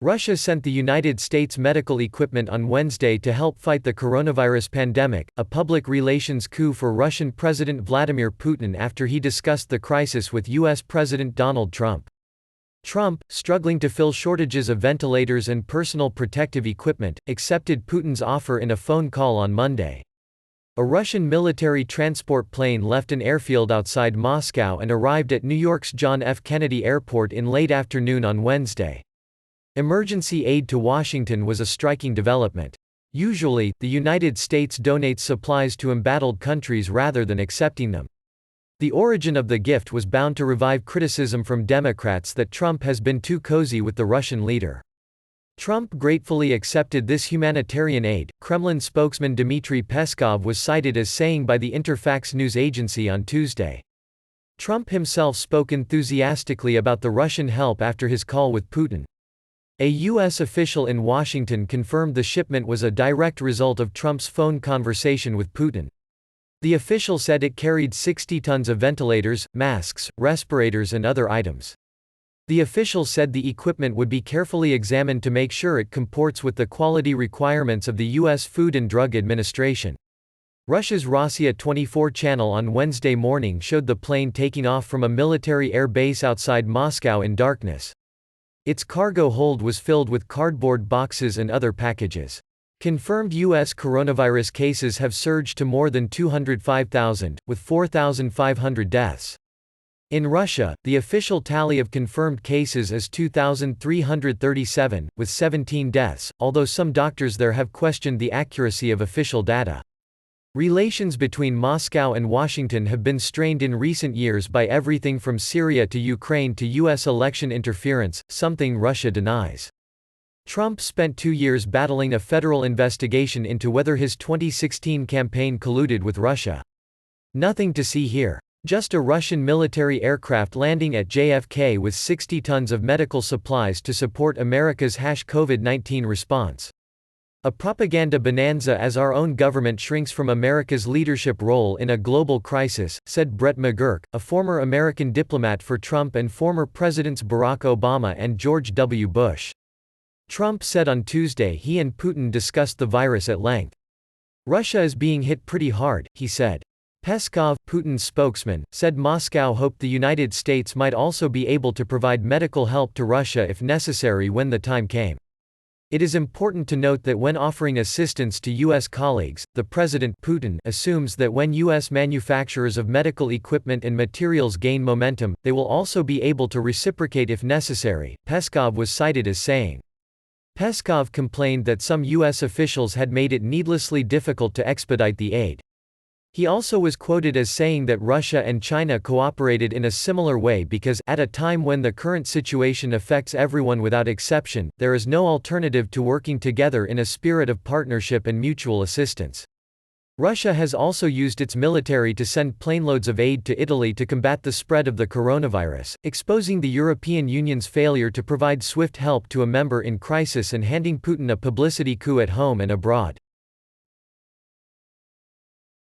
Russia sent the United States medical equipment on Wednesday to help fight the coronavirus pandemic, a public relations coup for Russian President Vladimir Putin after he discussed the crisis with U.S. President Donald Trump. Trump, struggling to fill shortages of ventilators and personal protective equipment, accepted Putin's offer in a phone call on Monday. A Russian military transport plane left an airfield outside Moscow and arrived at New York's John F. Kennedy Airport in late afternoon on Wednesday. Emergency aid to Washington was a striking development. Usually, the United States donates supplies to embattled countries rather than accepting them. The origin of the gift was bound to revive criticism from Democrats that Trump has been too cozy with the Russian leader. Trump gratefully accepted this humanitarian aid, Kremlin spokesman Dmitry Peskov was cited as saying by the Interfax news agency on Tuesday. Trump himself spoke enthusiastically about the Russian help after his call with Putin. A U.S. official in Washington confirmed the shipment was a direct result of Trump's phone conversation with Putin. The official said it carried 60 tons of ventilators, masks, respirators and other items. The official said the equipment would be carefully examined to make sure it comports with the quality requirements of the U.S. Food and Drug Administration. Russia's Rossiya 24 channel on Wednesday morning showed the plane taking off from a military air base outside Moscow in darkness. Its cargo hold was filled with cardboard boxes and other packages. Confirmed U.S. coronavirus cases have surged to more than 205,000, with 4,500 deaths. In Russia, the official tally of confirmed cases is 2,337, with 17 deaths, although some doctors there have questioned the accuracy of official data. Relations between Moscow and Washington have been strained in recent years by everything from Syria to Ukraine to U.S. election interference, something Russia denies. Trump spent 2 years battling a federal investigation into whether his 2016 campaign colluded with Russia. Nothing to see here. Just a Russian military aircraft landing at JFK with 60 tons of medical supplies to support America's COVID-19 response. A propaganda bonanza as our own government shrinks from America's leadership role in a global crisis, said Brett McGurk, a former American diplomat for Trump and former Presidents Barack Obama and George W. Bush. Trump said on Tuesday he and Putin discussed the virus at length. Russia is being hit pretty hard, he said. Peskov, Putin's spokesman, said Moscow hoped the United States might also be able to provide medical help to Russia if necessary when the time came. It is important to note that when offering assistance to U.S. colleagues, the President Putin assumes that when U.S. manufacturers of medical equipment and materials gain momentum, they will also be able to reciprocate if necessary, Peskov was cited as saying. Peskov complained that some U.S. officials had made it needlessly difficult to expedite the aid. He also was quoted as saying that Russia and China cooperated in a similar way because, at a time when the current situation affects everyone without exception, there is no alternative to working together in a spirit of partnership and mutual assistance. Russia has also used its military to send planeloads of aid to Italy to combat the spread of the coronavirus, exposing the European Union's failure to provide swift help to a member in crisis and handing Putin a publicity coup at home and abroad.